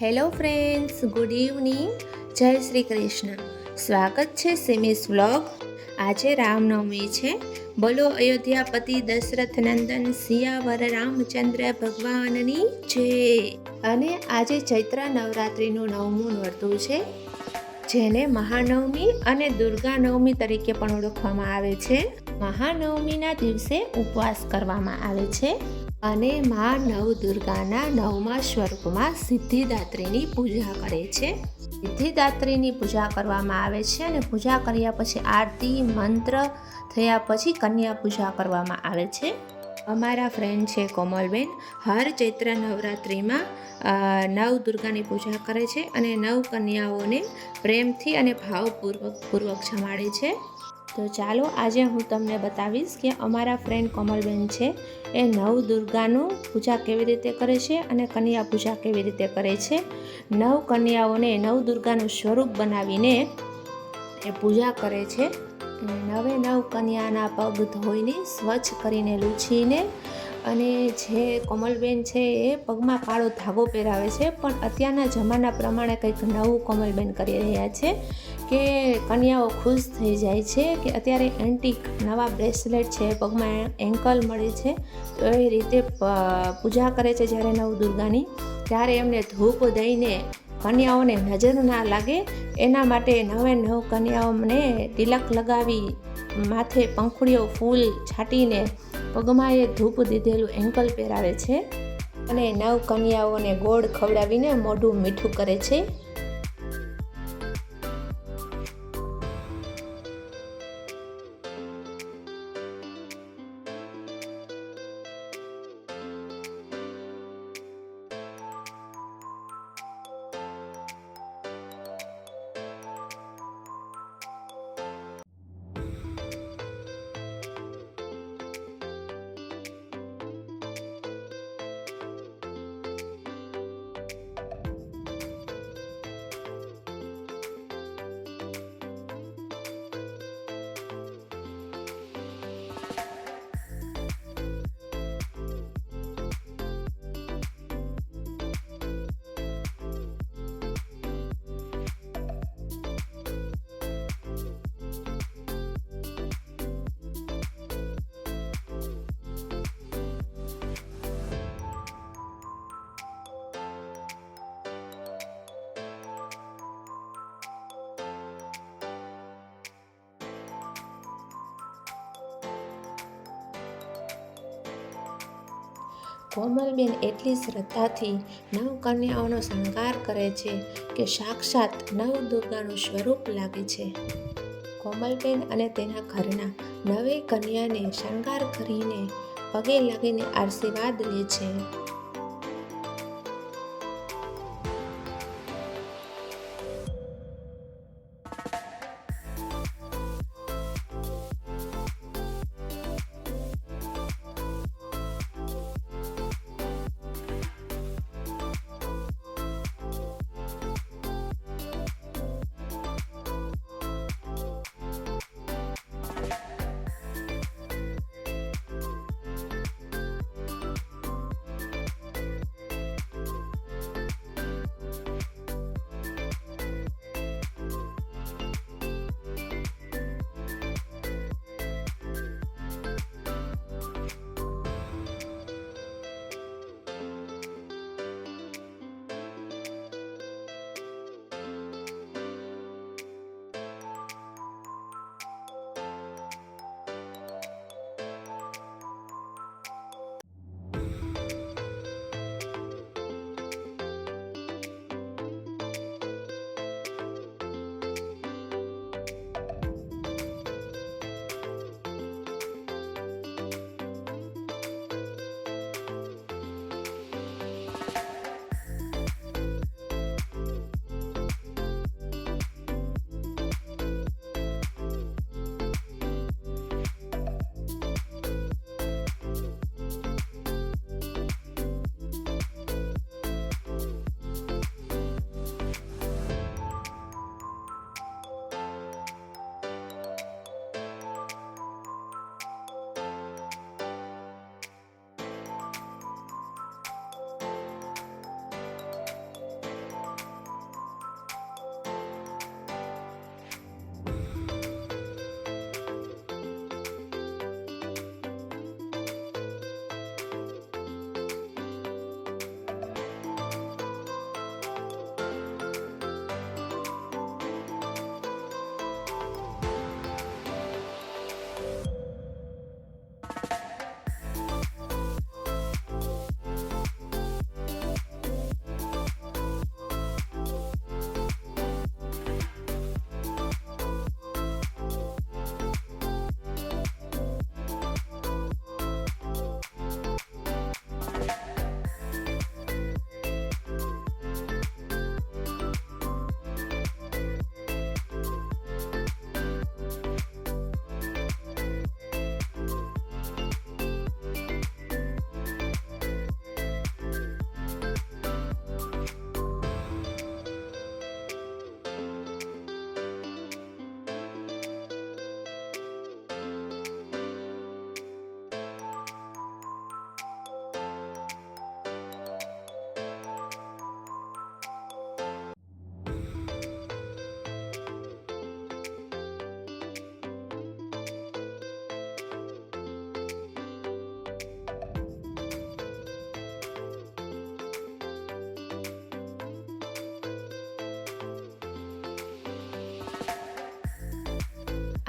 Hello friends, good evening. જય શ્રી કૃષ્ણ. સ્વાગત છે સિમીસ વ્લોગ. આજે રામનવમી છે. બોલો અયોધ્યાપતિ દશરથ નંદન સિયાવર રામચંદ્ર ભગવાનની જય. અને આજે ચૈત્ર નવરાત્રિનું 9મું નોરતું છે, જેને મહાનવમી અને દુર્ગા નવમી તરીકે પણ ઓળખવામાં આવે છે. મહાનવમીના દિવસે ઉપવાસ કરવામાં આવે છે અને મા નવદુર્ગાના 9મા સ્વરૂપમાં સિદ્ધિદાત્રીની પૂજા કરે છે. સિદ્ધિદાત્રીની પૂજા કરવામાં આવે છે અને પૂજા કર્યા પછી આરતી મંત્ર થયા પછી કન્યા પૂજા કરવામાં આવે છે. અમારા ફ્રેન્ડ છે કોમલબેન, હર ચૈત્ર નવરાત્રિમાં નવદુર્ગાની પૂજા કરે છે અને 9 કન્યાઓને પ્રેમથી અને ભાવપૂર્વક જમાડે છે. તો ચાલો આજે હું તમને બતાવીશ કે અમારા ફ્રેન્ડ કોમલબેન છે એ નવદુર્ગાનું પૂજા કેવી રીતે કરે છે અને કન્યા પૂજા કેવી રીતે કરે છે. 9 કન્યાઓને નવદુર્ગાનું સ્વરૂપ બનાવીને એ પૂજા કરે છે. 9 કન્યાના પગ ધોઈને સ્વચ્છ કરીને લૂછીને અને જે કોમલબેન છે એ પગમાં કાળો ધાગો પહેરાવે છે, પણ અત્યારના જમાના પ્રમાણે કંઈક નવું કોમલબેન કરી રહ્યા છે કે કન્યાઓ ખુશ થઈ જાય છે કે અત્યારે એન્ટિક નવા બ્રેસલેટ છે, પગમાં એન્કલ મળે છે. તો એ રીતે પૂજા કરે છે જ્યારે નવદુર્ગાની, ત્યારે એમને ધૂપ દઈને કન્યાઓને નજર ના લાગે એના માટે 9 કન્યાઓને તિલક લગાવી, માથે પંખુડીઓ ફૂલ છાંટીને પગમાં એ ધૂપ દીધેલું એન્કલ પહેરાવે છે અને 9 કન્યાઓને ગોળ ખવડાવીને મોઢું મીઠું કરે છે. કોમલબેન એટલી શ્રદ્ધાથી 9 કન્યાઓનો શણગાર કરે છે કે સાક્ષાત નવદુર્ગાનું સ્વરૂપ લાગે છે. કોમલબેન અને તેના ઘરના 9 કન્યાને શણગાર કરીને પગે લાગીને આશીર્વાદ લે છે.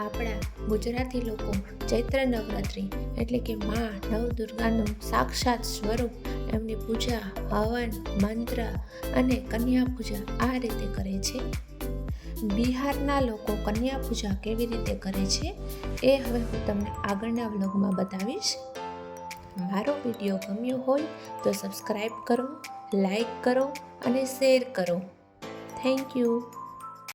આપણા ગુજરાતી લોકો ચૈત્ર નવરાત્રિ એટલે કે મા નવદુર્ગાનું સાક્ષાત સ્વરૂપ એમની પૂજા, હવન, મંત્ર અને કન્યા પૂજા આ રીતે કરે છે. બિહારના લોકો કન્યા પૂજા કેવી રીતે કરે છે એ હવે હું તમને આગળના વ્લોગમાં બતાવીશ. મારો વિડીયો ગમ્યો હોય તો સબસ્ક્રાઈબ કરો, લાઈક કરો અને શેર કરો. Thank you.